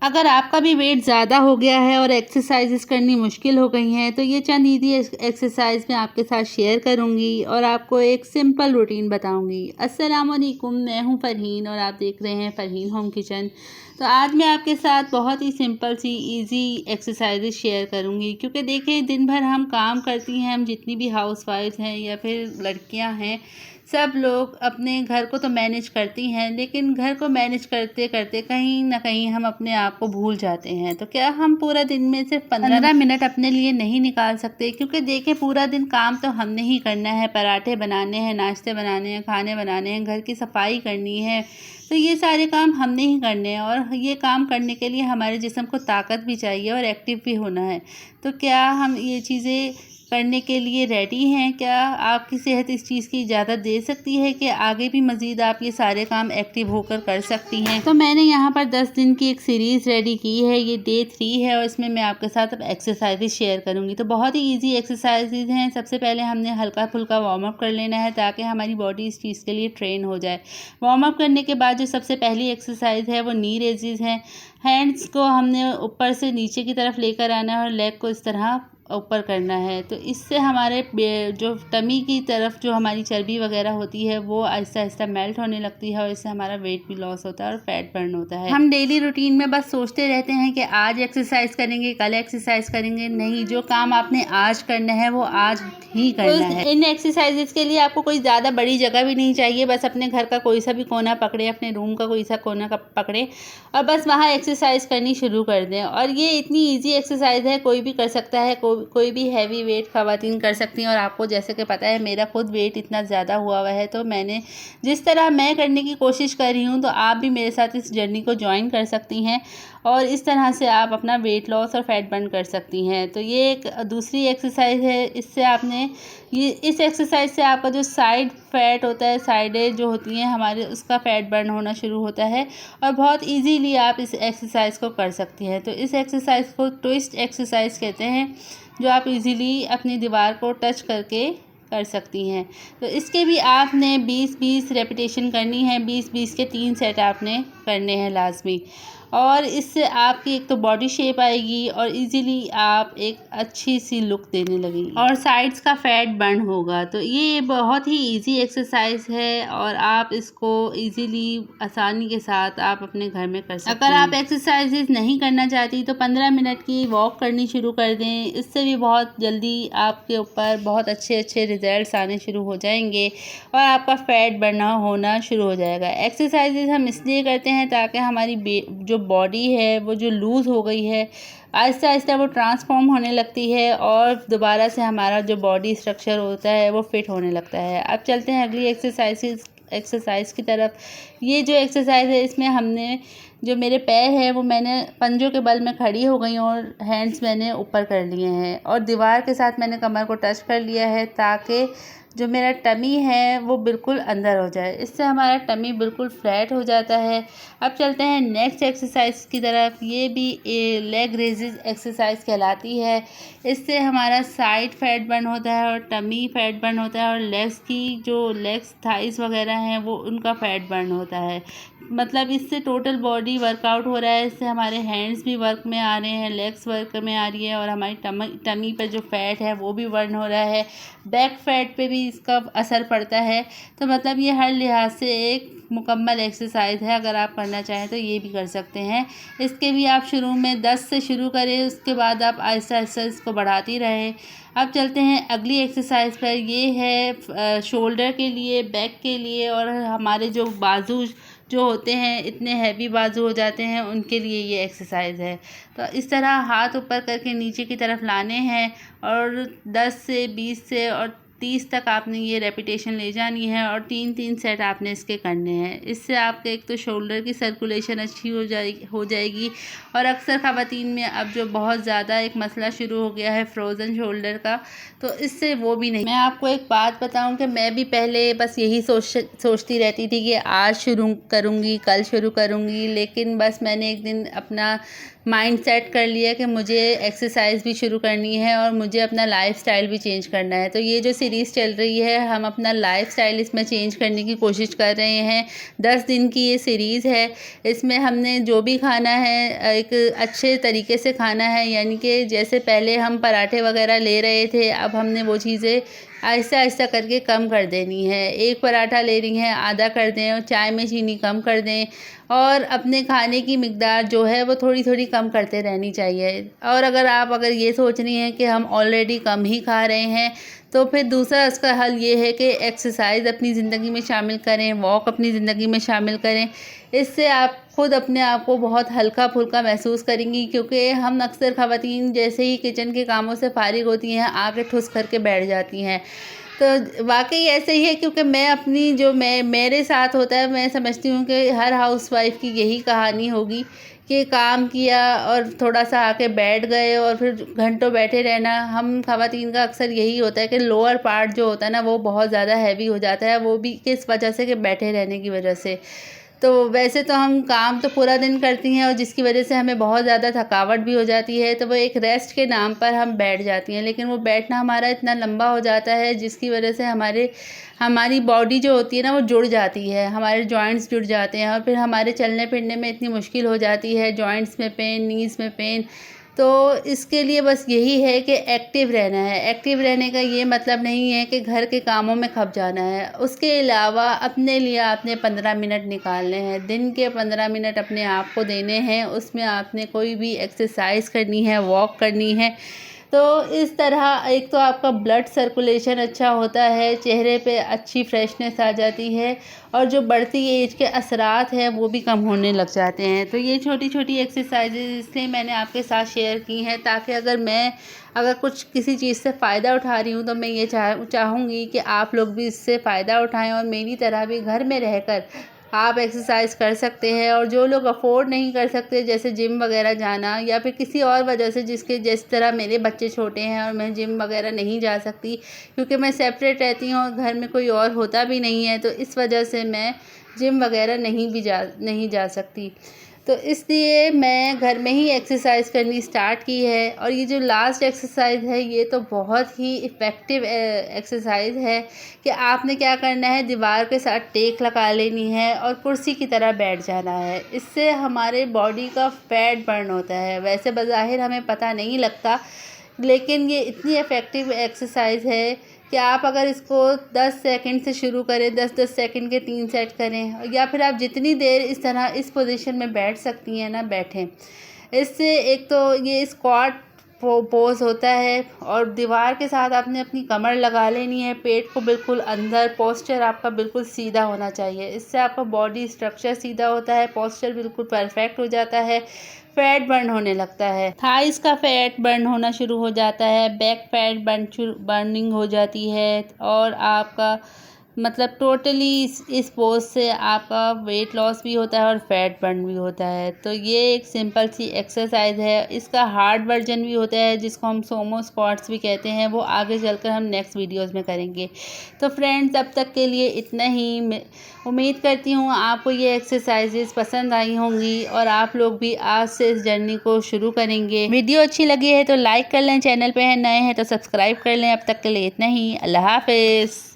अगर आपका भी वेट ज़्यादा हो गया है और एक्सरसाइजेस करनी मुश्किल हो गई हैं तो ये चंद ईजी एक्सरसाइज मैं आपके साथ शेयर करूंगी और आपको एक सिंपल रूटीन बताऊंगी। अस्सलाम वालेकुम, मैं हूं फ़रहीन और आप देख रहे हैं फ़रहीन होम किचन। तो आज मैं आपके साथ बहुत ही सिंपल सी इजी एक्सरसाइजेस शेयर करूंगी, क्योंकि देखें दिन भर हम काम करती हैं, हम जितनी भी हाउसवाइफ हैं या फिर लड़कियां हैं, सब लोग अपने घर को तो मैनेज करती हैं, लेकिन घर को मैनेज करते करते कहीं ना कहीं हम अपने आप को भूल जाते हैं। तो क्या हम पूरा दिन में सिर्फ 15 मिनट अपने लिए नहीं निकाल सकते? क्योंकि देखें पूरा दिन काम तो हमने ही करना है, पराठे बनाने हैं, नाश्ते बनाने हैं, खाने बनाने हैं, घर की सफाई करनी है, तो ये सारे काम हमने ही करने हैं। और ये काम करने के लिए हमारे जिस्म को ताकत भी चाहिए और एक्टिव भी होना है। तो क्या हम ये चीज़ें करने के लिए रेडी हैं? क्या आपकी सेहत इस चीज़ की इजाज़त दे सकती है कि आगे भी मज़ीद आप ये सारे काम एक्टिव होकर कर सकती हैं? तो मैंने यहाँ पर 10 दिन की एक सीरीज़ रेडी की है, ये डे 3 है और इसमें मैं आपके साथ अब एक्सरसाइजेज शेयर करूँगी। तो बहुत ही ईजी एक्सरसाइजेज हैं। सबसे पहले हमने हल्का फुल्का वार्म अप कर लेना है ताकि हमारी बॉडी इस चीज़ के लिए ट्रेन हो जाए। वार्म अप करने के बाद जो सबसे पहली एक्सरसाइज है वो नी रेजेस है। हैंड्स को हमने ऊपर से नीचे की तरफ लेकर आना है और लेग को इस तरह ऊपर करना है। तो इससे हमारे जो टमी की तरफ जो हमारी चर्बी वगैरह होती है वो आहिस्ता आहिस्ता मेल्ट होने लगती है और इससे हमारा वेट भी लॉस होता है और फैट बर्न होता है। हम डेली रूटीन में बस सोचते रहते हैं कि आज एक्सरसाइज करेंगे, कल एक्सरसाइज करेंगे। नहीं, जो काम आपने आज करना है वो आज ही करना है। इन एक्सरसाइजेज के लिए आपको कोई ज़्यादा बड़ी जगह भी नहीं चाहिए, बस अपने घर का कोई सा भी कोना पकड़े, अपने रूम का कोई सा कोना पकड़े और बस वहाँ एक्सरसाइज करनी शुरू कर दें। और ये इतनी ईजी एक्सरसाइज है, कोई भी कर सकता है, कोई भी हैवी वेट ख़वातीन कर सकती हैं। और आपको जैसे कि पता है मेरा खुद वेट इतना ज़्यादा हुआ है, तो मैंने जिस तरह मैं करने की कोशिश कर रही हूँ तो आप भी मेरे साथ इस जर्नी को ज्वाइन कर सकती हैं और इस तरह से आप अपना वेट लॉस और फैट बर्न कर सकती हैं। तो ये एक दूसरी एक्सरसाइज है। इससे आपने इस एक्सरसाइज से आपका जो साइड फैट होता है, साइडें जो होती हैं हमारे, उसका फैट बर्न होना शुरू होता है और बहुत इजीली आप इस एक्सरसाइज को कर सकती हैं। तो इस एक्सरसाइज को ट्विस्ट एक्सरसाइज कहते हैं, जो आप इजीली अपनी दीवार को टच करके कर सकती हैं। तो इसके भी आपने 20-20 रेपिटेशन करनी है, 20-20 के 3 सेट आपने करने हैं लाजमी। और इससे आपकी एक तो बॉडी शेप आएगी और इजीली आप एक अच्छी सी लुक देने लगेगी और साइड्स का फैट बर्न होगा। तो ये बहुत ही इजी एक्सरसाइज है और आप इसको इजीली आसानी के साथ आप अपने घर में कर सकते हैं। अगर आप एक्सरसाइजेज नहीं करना चाहती तो 15 मिनट की वॉक करनी शुरू कर दें। इससे भी बहुत जल्दी आपके ऊपर बहुत अच्छे अच्छे रिजल्ट्स आने शुरू हो जाएंगे और आपका फैट बर्न होना शुरू हो जाएगा। एक्सरसाइजेज हम इसलिए करते हैं ताकि हमारी जो बॉडी है वो जो लूज़ हो गई है आहिस्ता आहिस्ता वो ट्रांसफॉर्म होने लगती है और दोबारा से हमारा जो बॉडी स्ट्रक्चर होता है वो फिट होने लगता है। अब चलते हैं अगली एक्सरसाइज की तरफ। ये जो एक्सरसाइज है इसमें हमने जो मेरे पैर है वो मैंने पंजों के बल में खड़ी हो गई और हैंड्स मैंने ऊपर कर लिए हैं और दीवार के साथ मैंने कमर को टच कर लिया है ताकि जो मेरा टमी है वो बिल्कुल अंदर हो जाए। इससे हमारा टमी बिल्कुल फ्लैट हो जाता है। अब चलते हैं नेक्स्ट एक्सरसाइज की तरफ। ये भी लेग रेजेस एक्सरसाइज कहलाती है। इससे हमारा साइड फैट बर्न होता है और टमी फैट बर्न होता है और लेग्स की जो लेग्स थाइस वगैरह हैं वो उनका फैट बर्न होता है। मतलब इससे टोटल बॉडी वर्कआउट हो रहा है। इससे हमारे हैंड्स भी वर्क में आ रहे हैं, लेग्स वर्क में आ रही है और हमारी टमी पर जो फैट है वो भी बर्न हो रहा है। बैक फैट पे भी इसका असर पड़ता है। तो मतलब ये हर लिहाज से एक मुकम्मल एक्सरसाइज है। अगर आप करना चाहें तो ये भी कर सकते हैं। इसके भी आप शुरू में 10 से शुरू करें, उसके बाद आप आहिस्ता आहिस्ता इसको बढ़ाती रहें। अब चलते हैं अगली एक्सरसाइज पर। ये है शोल्डर के लिए, बैक के लिए और हमारे जो बाजू जो होते हैं इतने हैवी बाजू हो जाते हैं उनके लिए ये एक्सरसाइज है। तो इस तरह हाथ ऊपर करके नीचे की तरफ लाने हैं और 10 से 20 से और 30 तक आपने ये रेपिटेशन ले जानी है और 3-3 सेट आपने इसके करने हैं। इससे आपके एक तो शोल्डर की सर्कुलेशन अच्छी हो जाएगी और अक्सर ख़वातीन में अब जो बहुत ज़्यादा एक मसला शुरू हो गया है फ्रोज़न शोल्डर का, तो इससे वो भी नहीं। मैं आपको एक बात बताऊं कि मैं भी पहले बस यही सोचती रहती थी कि आज शुरू करूँगी, कल शुरू करूँगी, लेकिन बस मैंने एक दिन अपना माइंड सेट कर लिया कि मुझे एक्सरसाइज भी शुरू करनी है और मुझे अपना लाइफस्टाइल भी चेंज करना है। तो ये जो सीरीज़ चल रही है, हम अपना लाइफ़स्टाइल इसमें चेंज करने की कोशिश कर रहे हैं। 10 दिन की ये सीरीज़ है। इसमें हमने जो भी खाना है एक अच्छे तरीके से खाना है, यानी कि जैसे पहले हम पराठे वगैरह ले रहे थे, अब हमने वो चीज़ें आहिस्ता आहिस्ता करके कम कर देनी है। एक पराठा ले रही हैं, आधा कर दें, और चाय में चीनी कम कर दें, और अपने खाने की मिक़दार जो है वो थोड़ी थोड़ी कम करते रहनी चाहिए। और अगर ये सोच रही हैं कि हम ऑलरेडी कम ही खा रहे हैं, तो फिर दूसरा इसका हल ये है कि एक्सरसाइज़ अपनी ज़िंदगी में शामिल करें, वॉक अपनी ज़िंदगी में शामिल करें। इससे आप खुद अपने आप को बहुत हल्का-फुल्का महसूस करेंगी, क्योंकि हम अक्सर ख़वातीन जैसे ही किचन के कामों से फ़ारिग होती हैं, आके ठुस करके बैठ जाती हैं। तो वाक़ई ऐसे ही है, क्योंकि मैं अपनी जो मेरे साथ होता है, मैं समझती हूँ कि हर हाउसवाइफ़ की यही कहानी होगी कि काम किया और थोड़ा-सा आके बैठ गए और फिर घंटों बैठे रहना। हम ख़वातीन का अक्सर यही होता है कि लोअर पार्ट जो होता है ना, वो बहुत ज़्यादा हैवी हो जाता है, वो भी किस वजह से कि बैठे रहने की वजह से। तो वैसे तो हम काम तो पूरा दिन करती हैं, और जिसकी वजह से हमें बहुत ज़्यादा थकावट भी हो जाती है, तो वो एक रेस्ट के नाम पर हम बैठ जाती हैं। लेकिन वो बैठना हमारा इतना लंबा हो जाता है, जिसकी वजह से हमारी बॉडी जो होती है ना, वो जुड़ जाती है, हमारे जॉइंट्स जुड़ जाते हैं, और फिर हमारे चलने फिरने में इतनी मुश्किल हो जाती है, जॉइंट्स में पेन, नीज़ में पेन। तो इसके लिए बस यही है कि एक्टिव रहना है। एक्टिव रहने का ये मतलब नहीं है कि घर के कामों में खप जाना है। उसके अलावा अपने लिए आपने 15 मिनट निकालने हैं। दिन के 15 मिनट अपने आप को देने हैं। उसमें आपने कोई भी एक्सरसाइज़ करनी है, वॉक करनी है। तो इस तरह एक तो आपका ब्लड सर्कुलेशन अच्छा होता है, चेहरे पे अच्छी फ्रेशनेस आ जाती है, और जो बढ़ती एज के असरात हैं वो भी कम होने लग जाते हैं। तो ये छोटी-छोटी एक्सरसाइज़ेज़ इसलिए मैंने आपके साथ शेयर की हैं, ताकि अगर कुछ किसी चीज़ से फ़ायदा उठा रही हूँ, तो मैं ये चाहूँगी कि आप लोग भी इससे फ़ायदा उठाएँ, और मेरी तरह भी घर में रहकर आप एक्सरसाइज़ कर सकते हैं। और जो लोग अफ़ोर्ड नहीं कर सकते, जैसे जिम वगैरह जाना, या फिर किसी और वजह से, जिस तरह मेरे बच्चे छोटे हैं और मैं जिम वगैरह नहीं जा सकती, क्योंकि मैं सेपरेट रहती हूँ और घर में कोई और होता भी नहीं है, तो इस वजह से मैं जिम वगैरह नहीं जा सकती। तो इसलिए मैं घर में ही एक्सरसाइज़ करनी स्टार्ट की है। और ये जो लास्ट एक्सरसाइज़ है, ये तो बहुत ही इफ़ेक्टिव एक्सरसाइज़ है कि आपने क्या करना है, दीवार के साथ टेक लगा लेनी है और कुर्सी की तरह बैठ जाना है। इससे हमारे बॉडी का फ़ैट बर्न होता है। वैसे बज़ाहिर हमें पता नहीं लगता, लेकिन ये इतनी इफ़ेक्टिव एक्सरसाइज़ है कि आप अगर इसको 10 सेकंड से शुरू करें, 10-10 सेकंड के 3 सेट करें, या फिर आप जितनी देर इस तरह इस पोजीशन में बैठ सकती हैं ना, बैठें। इससे एक तो ये स्क्वाट पोज़ होता है, और दीवार के साथ आपने अपनी कमर लगा लेनी है, पेट को बिल्कुल अंदर, पोस्चर आपका बिल्कुल सीधा होना चाहिए। इससे आपका बॉडी स्ट्रक्चर सीधा होता है, पोस्चर बिल्कुल परफेक्ट हो जाता है, फैट बर्न होने लगता है, थाइस का फैट बर्न होना शुरू हो जाता है, बैक फैट बर्निंग हो जाती है, और आपका मतलब टोटली इस पोज से आपका वेट लॉस भी होता है और फैट बर्न भी होता है। तो ये एक सिंपल सी एक्सरसाइज है। इसका हार्ड वर्जन भी होता है, जिसको हम सोमो स्क्वाट्स भी कहते हैं, वो आगे चलकर हम नेक्स्ट वीडियोस में करेंगे। तो फ्रेंड्स, अब तक के लिए इतना ही। उम्मीद करती हूँ आपको ये एक्सरसाइजेस पसंद आई होंगी, और आप लोग भी आज से इस जर्नी को शुरू करेंगे। वीडियो अच्छी लगी है तो लाइक कर लें, चैनल पे है नए हैं तो सब्सक्राइब कर लें। अब तक के लिए इतना ही। अल्लाह हाफिज़।